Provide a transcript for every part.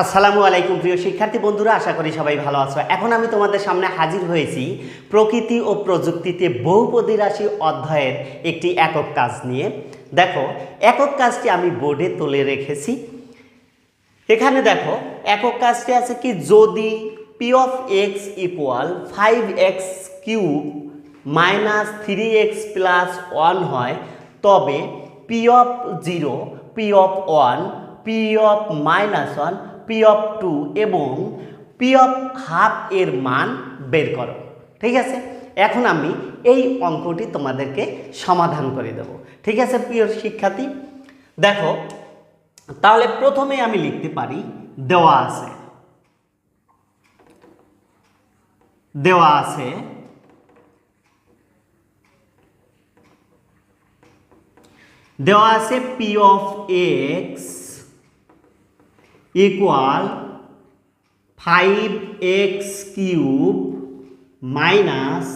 আসসালামু আলাইকুম প্রিয় শিক্ষার্থী বন্ধুরা, আশা করি সবাই ভালো আছো। এখন আমি তোমাদের সামনে হাজির হয়েছি প্রকৃতি ও প্রযুক্তিতে বহুপদী রাশি অধ্যায়ের একটি একক কাজ নিয়ে। দেখো, একক কাজটি আমি বোর্ডে তুলে রেখেছি। এখানে দেখো, একক কাজটি আছে কি, যদি P of x equal 5x cube minus 3x plus 1 হয়, তবে P of 0, P of 1, P of -1, P of 2 এবং পি অফ হাফ এর মান বের করো। ঠিক আছে, এখন আমি এই অঙ্কটি তোমাদেরকে সমাধান করে দেব। ঠিক আছে প্রিয় শিক্ষার্থী, দেখো তাহলে প্রথমে আমি লিখতে পারি দেওয়া আছে P of x equal 5x cube minus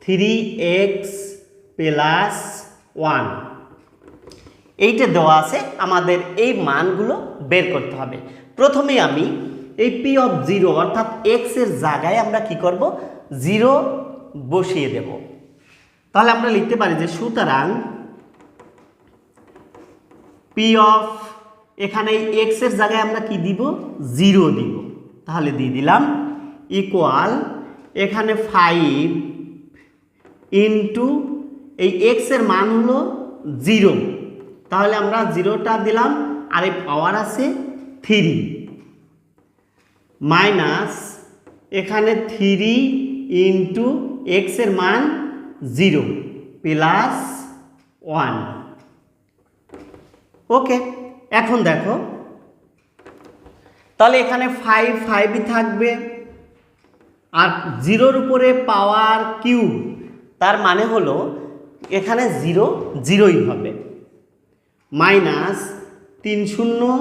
3x plus 1। এইটা দেওয়া আছে, আমাদের এই মানগুলো বের করতে হবে। প্রথমে আমি এই পি অফ 0 অর্থাৎ x এর জায়গায় আমরা কি করব, 0 বসিয়ে দেব। তাহলে আমরা লিখতে পারি যে সুতরাং পি অফ, এখানে x এর জায়গায় আমরা কি দিব, 0 দিব। তাহলে দিয়ে দিলাম ইকুয়াল, এখানে 5 ইন্টু এই x এর মান হলো 0, তাহলে আমরা 0টা দিলাম, আর এই পাওয়ার আছে 3 মাইনাস এখানে 3 ইন্টু x এর মান 0 প্লাস 1। ওকে, এখন দেখো তাহলে এখানে 5 থাকবে, আর 0-র উপরে পাওয়ার কিউব, তার মানে হলো এখানে 0 হবে, মাইনাস 3 0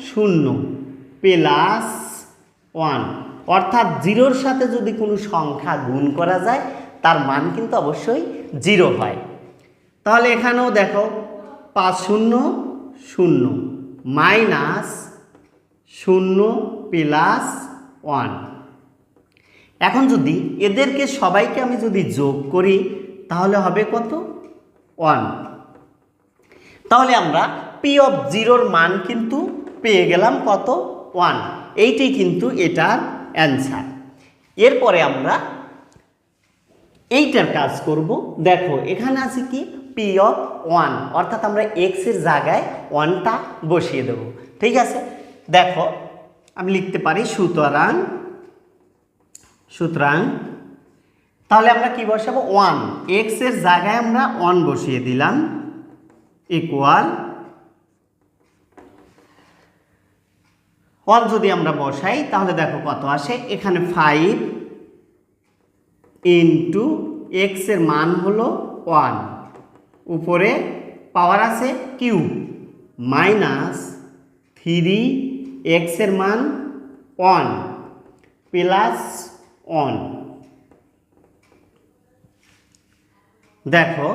0 প্লাস 1, অর্থাৎ 0-র সাথে যদি কোনো সংখ্যা গুণ করা যায় তার মান কিন্তু অবশ্যই 0 হয়। তাহলে এখানেও দেখো 5 0 0 মাইনাস 0 প্লাস 1। এখন যদি এদেরকে সবাইকে আমি যদি যোগ করি তাহলে হবে কত, 1। তাহলে আমরা পি অফ 0-র মান কিন্তু পেয়ে গেলাম কত, 1। এইটাই কিন্তু এটার অ্যান্সার। এরপরে আমরা এইটার কাজ করব। দেখো এখানে আছে কি, পি অফ 1 অর্থাৎ আমরা এক্স এর জায়গায় 1টা বসিয়ে দেব। ঠিক আছে, দেখো আমি লিখতে পারি সুতরাং তাহলে আমরা কি বসাবো, 1, এক্স এর জায়গায় আমরা 1 বসিয়ে দিলাম ইকুয়াল 1 যদি আমরা বসাই তাহলে দেখো কত আসে, এখানে 5 ইন্টু এক্স এর মান হলো 1, উপরে পাওয়ার আছে কিউব, মাইনাস 3x এর মান 1 প্লাস 1। দেখো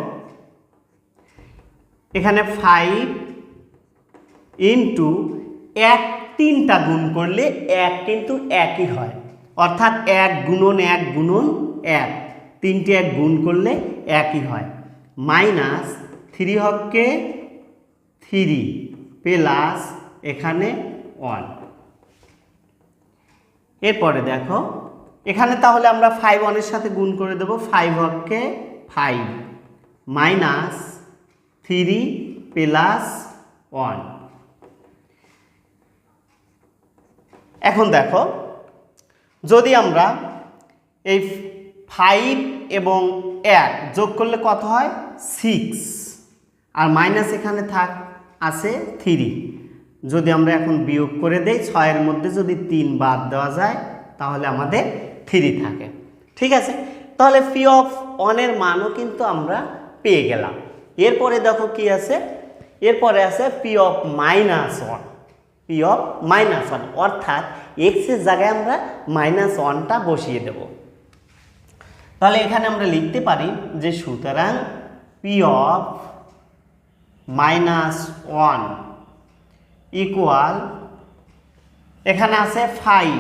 এখানে 5 ইন্টু 1, 3টা গুণ করলে 1 কিন্তু একই হয়, অর্থাৎ 1 গুণন 1 গুণন 1, 3টে 1 গুণ করলে একই হয়, মাইনাস 3 হককে 3 প্লাস এখানে 1। এরপরে দেখো এখানে তাহলে আমরা 5 1-এর সাথে গুণ করে দেব, 5 হককে 5 মাইনাস 3 প্লাস 1। এখন দেখো যদি আমরা এই 5 এবং 1 যোগ করলে কত হয়, 6, আর মাইনাস এখানে আছে 3, যদি আমরা এখন বিয়োগ করে দেই 6-এর মধ্যে যদি 3 বাদ দেওয়া যায় তাহলে আমাদের 3 থাকে। ঠিক আছে, তাহলে পি অফ 1-এর মানও কিন্তু আমরা পেয়ে গেলাম। এরপরে দেখো কি আছে, এরপরে আছে পি অফ -1, অর্থাৎ এক্স এর জায়গায় আমরা -1টা বসিয়ে দেব। তাহলে এখানে আমরা লিখতে পারি যে সুতরাং পি অফ -1 ইকুয়াল এখানে আছে 5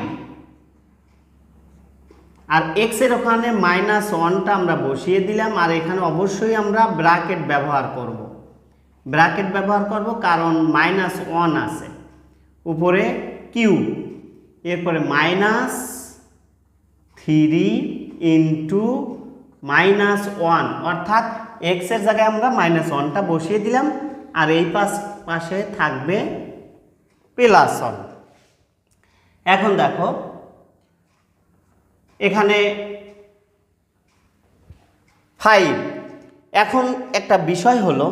আর x এর ওখানে -1টা আমরা বসিয়ে দিলাম আর এখানে অবশ্যই আমরা ব্র্যাকেট ব্যবহার করব কারণ -1 আছে উপরে কিউব এরপরে -3 ইনটু -1 অর্থাৎ x এর জায়গায় আমরা -1টা বসিয়ে দিলাম আর এই পাশে থাকবে +1। এখন দেখো এখানে 5। এখন একটা বিষয় হলো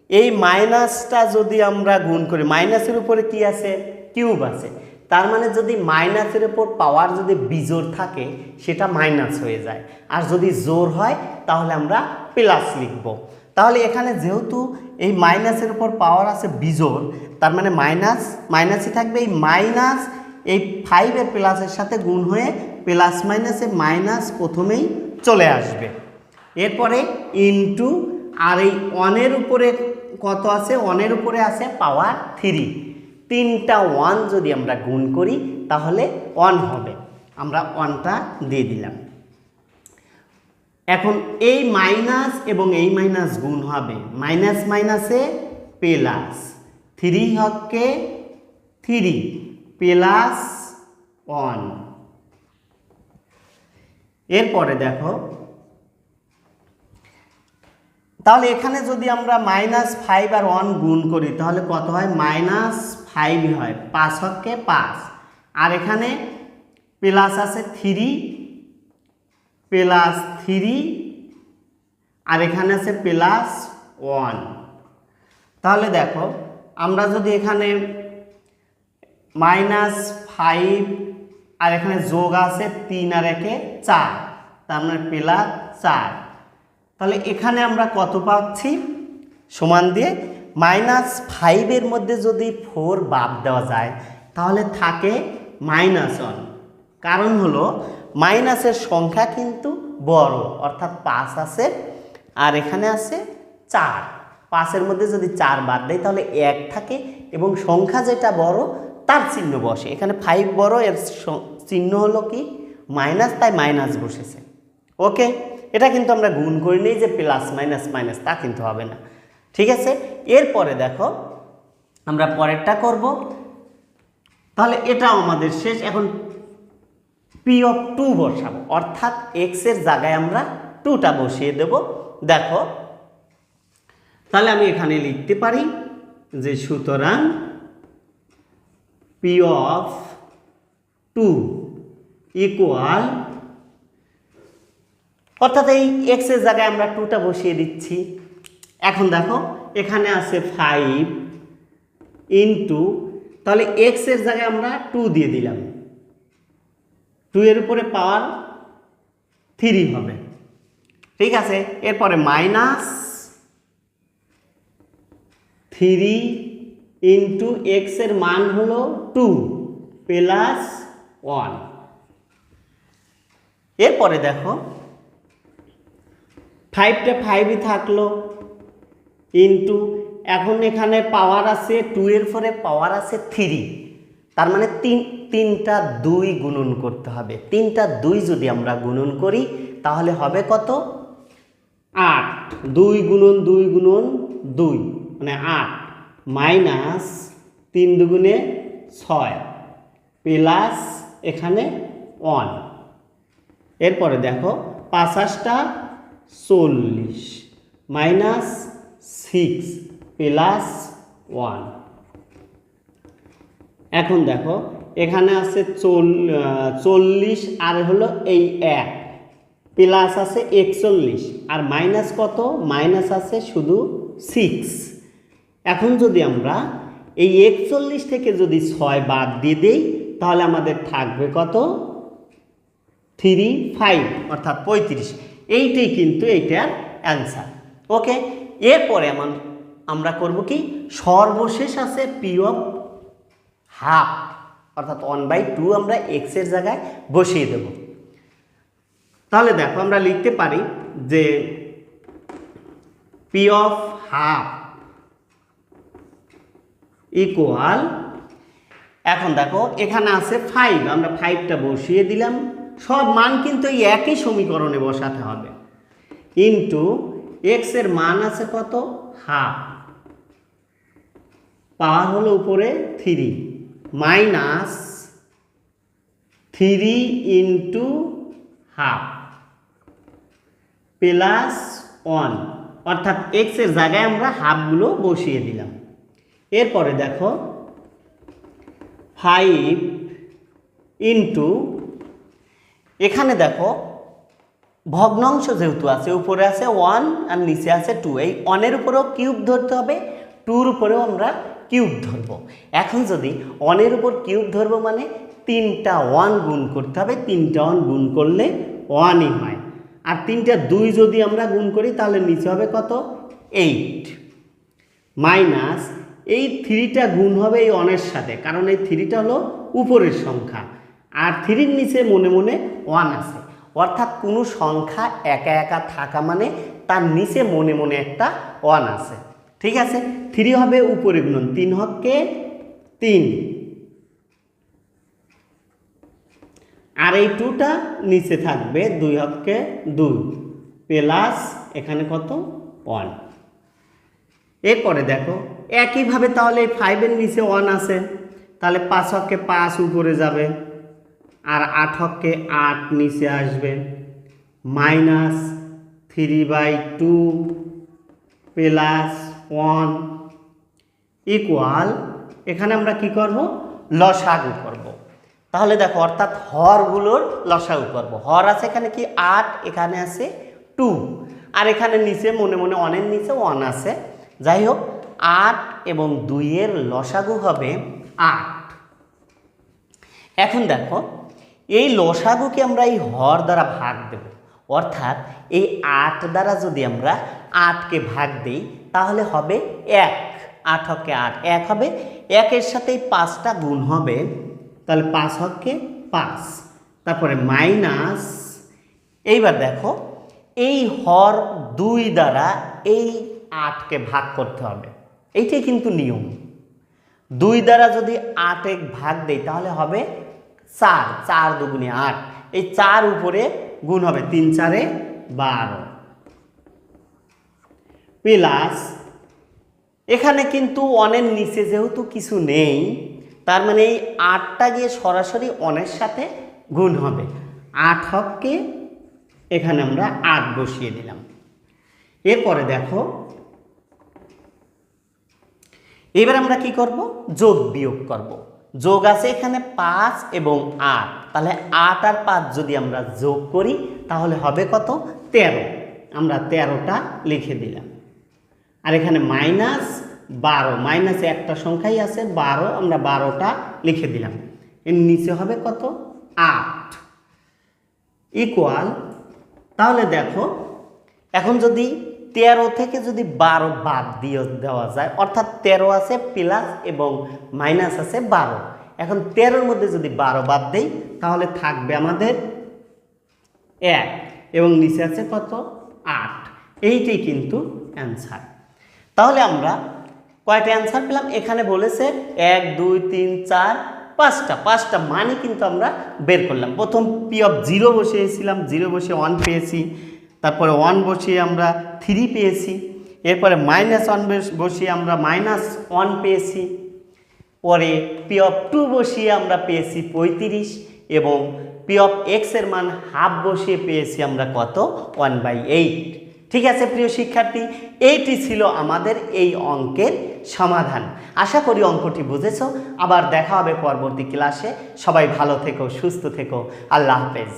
এই মাইনাসটা যদি আমরা গুণ করি, মাইনাসের উপরে কি আছে? কিউব আছে, তার মানে যদি মাইনাসের উপর পাওয়ার যদি বিজোড় থাকে সেটা মাইনাস হয়ে যায়, আর যদি জোড় হয় তাহলে আমরা প্লাস লিখব। তাহলে এখানে যেহেতু এই মাইনাসের উপর পাওয়ার আছে বিজোড়, তার মানে মাইনাসই থাকবে। এই মাইনাস এই 5 এর প্লাসের সাথে গুণ হয়ে প্লাস মাইনাসে মাইনাস প্রথমেই চলে আসবে, এরপরে ইনটু আর এই 1 এর উপরে কত আছে? 1 এর উপরে আছে পাওয়ার 3। 3টা 1 যদি আমরা গুণ করি তাহলে 1 হবে, আমরা 1টা দিয়ে দিলাম। এখন এই মাইনাস এবং এই মাইনাস গুণ হবে, মাইনাস মাইনাসে প্লাস, 3 হকে 3 প্লাস 1। এরপরে দেখো তাহলে এখানে যদি আমরা -5 আর 1 গুণ করি তাহলে কত হয়? -5 হয়, 5 হকে 5 আর এখানে প্লাস আছে 3 আর এখানে আছে +1। তাহলে দেখো আমরা যদি এখানে -5 আর এখানে যোগ আছে 3 আর 1 4, তার মানে +4। তাহলে এখানে আমরা কত পাচ্ছি? সমান দিয়ে -5 এর মধ্যে যদি 4 বাদ দেওয়া যায় তাহলে থাকে -1। কারণ হলো মাইনাসের সংখ্যা কিন্তু বড়, অর্থাৎ 5 আছে আর এখানে আছে 4। 5-এর মধ্যে যদি 4 বাদ দেয় তাহলে 1 থাকে এবং সংখ্যা যেটা বড় তার চিহ্ন বসে। এখানে 5 বড়, এর চিহ্ন হলো কি? মাইনাস, তাই মাইনাস বসেছে। ওকে, এটা কিন্তু আমরা গুণ করি নেই যে প্লাস মাইনাস মাইনাস, তা কিন্তু হবে না। ঠিক আছে, এরপরে দেখো আমরা পরেরটা করব। তাহলে এটাও আমাদের শেষ। এখন P(2) বসাবো, অর্থাৎ x এর জায়গায় আমরা 2টা বসিয়ে দেব। দেখো তাহলে আমি এখানে লিখতে পারি যে সুতরাং P(2) ইকুয়াল, অর্থাৎ এই x এর জায়গায় আমরা 2টা বসিয়ে দিচ্ছি। এখন দেখো এখানে আছে 5 ইনটু, তাহলে x এর জায়গায় আমরা 2 দিয়ে দিলাম, 2 এর উপরে পাওয়ার 3 হবে। ঠিক আছে, এরপরে -3 ইনটু x এর মান হলো 2 প্লাস 1। এরপরে দেখো 5টা 5ই থাকলো ইনটু, এখন এখানে পাওয়ার আছে 2 এর পরে পাওয়ার আছে 3, তার মানে 3টা 2 গুণন করতে হবে। 3টা 2 যদি আমরা গুণন করি তাহলে হবে কত? 8। 2 গুণন 2 গুণন 2 মানে 8, মাইনাস 3 দুগুণে 6 প্লাস এখানে 1। এরপরে দেখো 5-8টা 40 মাইনাস 6 প্লাস 1। এখন দেখো এখানে আছে 40 আর হলো এই 1 প্লাস আছে 41 আর মাইনাস কত? মাইনাস আছে শুধু 6। এখন যদি আমরা এই 41 থেকে যদি 6 বাদ দিয়ে দেই তাহলে আমাদের থাকবে কত? 35 অর্থাৎ 35। এইটাই কিন্তু এইটার অ্যান্সার। ওকে, এরপরে আমরা করব কি? সর্বশেষ আছে P(12) অর্থাৎ 1/2 আমরা x এর জায়গায় বসিয়ে দেব। তাহলে দেখো আমরা লিখতে পারি যে P(12) ইকুয়াল, এখন দেখো এখানে আছে 5, আমরা 5টা বসিয়ে দিলাম, সব মান কিন্তু এই একই সমীকরণে বসাতে হবে। ইন্টু এক্স এর মান আছে কত, হাফ, পাওয়ার হলো উপরে 3, মাইনাস 3 ইন্টু হাফ প্লাস 1, অর্থাৎ এক্স এর জায়গায় আমরা হাফগুলো বসিয়ে দিলাম। এরপরে দেখো 5 ইন্টু, এখানে দেখো ভগ্নাংশ যেহেতু আছে, উপরে আছে 1 আর নিচে আছে 2, এই 1-এর উপরেও কিউব ধরতে হবে, 2-র উপরেও আমরা কিউব ধরবো। এখন যদি 1-এর উপর কিউব ধরবো মানে 3টা 1 গুণ করতে হবে, 3টা 1 গুণ করলে 1ই হয়, আর 3টা 2 যদি আমরা গুণ করি তাহলে নিচে হবে কত, 8, মাইনাস এই 3টা গুণ হবে এই 1-এর সাথে, কারণ এই 3টা হলো উপরের সংখ্যা, আর 3-র নিচে মনে মনে 1 আছে, অর্থাৎ কোনো সংখ্যা একা একা থাকা মানে তার নিচে মনে মনে একটা 1 আছে। ঠিক আছে, 3 হবে উপরে গুণন, 3 হকে 3, আর এই 2টা নিচে থাকবে, 2 হকে 2 প্লাস এখানে কত 1। এরপরে দেখো একইভাবে তাহলে 5-এর নিচে 1 আছে, তাহলে 5 হকে 5 উপরে যাবে, আর 8 হকে 8 নিচে আসবে, মাইনাস 3/2 প্লাস 1 ইকুয়াল, এখানে আমরা কি করব, লসাগু করব। তাহলে দেখো অর্থাৎ হরগুলোর লসাগু করব। হর আছে এখানে কি 8, এখানে আছে 2, আর এখানে নিচে মনে মনে 1-এর নিচে 1 আছে, যাই হোক 8 এবং 2-এর লসাগু হবে 8। এখন দেখো এই লসাগুকে আমরা এই হর দ্বারা ভাগ দেব, অর্থাৎ এই 8 দ্বারা যদি আমরা 8কে ভাগ দিই তাহলে হবে 1, 8 হকে 8 1 হবে, 1-এর সাথে 5টা গুণ হবে, তাহলে 5 হকে 5, তারপরে মাইনাস, এইবার দেখো এই হর 2 দ্বারা এই 8কে ভাগ করতে হবে, এইটাই কিন্তু নিয়ম। 2 দ্বারা যদি 8-এ ভাগ দেই তাহলে হবে 4, 4 দুগুণে 8, এই 4 উপরে গুণ হবে, 3 4-এ 12 প্লাস, এখানে কিন্তু 1-এর নিচে যেহেতু কিছু নেই, তার মানে এই 8টা গিয়ে সরাসরি 1-এর সাথে গুণ হবে, 8 হককে এখানে আমরা 8 বসিয়ে দিলাম। এরপরে দেখো এবার আমরা কি করব, যোগ বিয়োগ করব। যোগ আছে এখানে 5 এবং 8, তাহলে 8 আর 5 যদি আমরা যোগ করি তাহলে হবে কত, 13, আমরা 13টা লিখে দিলাম। আর এখানে মাইনাস 12, মাইনাসে একটা সংখ্যাই আছে 12, আমরা 12টা লিখে দিলাম। এর নিচে হবে কত, 8 ইকুয়াল, তাহলে দেখো এখন যদি 13 থেকে যদি 12 বাদ দিয়ে দেওয়া যায়, অর্থাৎ 13 আছে প্লাস এবং মাইনাস আছে 12, এখন 13-র মধ্যে যদি 12 বাদ দেই তাহলে থাকবে আমাদের 1 এবং নিচে আছে কত, 8, এইটাই কিন্তু অ্যান্সার। তাহলে আমরা কয়টা অ্যান্সার পেলাম, এখানে বলেছে 1 2 3 4 5টা মানে কিন্তু আমরা বের করলাম। প্রথম P(0) বসিয়েছিলাম, 0 বসিয়ে 1 পেয়েছি, তারপরে 1 বসিয়ে আমরা 3 পেয়েছি, এরপরে -1 বসিয়ে আমরা -1 পেয়েছি, পরে P(2) বসিয়ে আমরা পেয়েছি 35, এবং P(x) এর মান হাফ বসিয়ে পেয়েছি আমরা কত, 1/8। ঠিক আছে প্রিয় শিক্ষার্থী, এইটি ছিল আমাদের এই অঙ্কের সমাধান। আশা করি অঙ্কটি বুঝেছো। আবার দেখা হবে পরবর্তী ক্লাসে। সবাই ভালো থেকো, সুস্থ থেকো, আল্লাহ হাফেজ।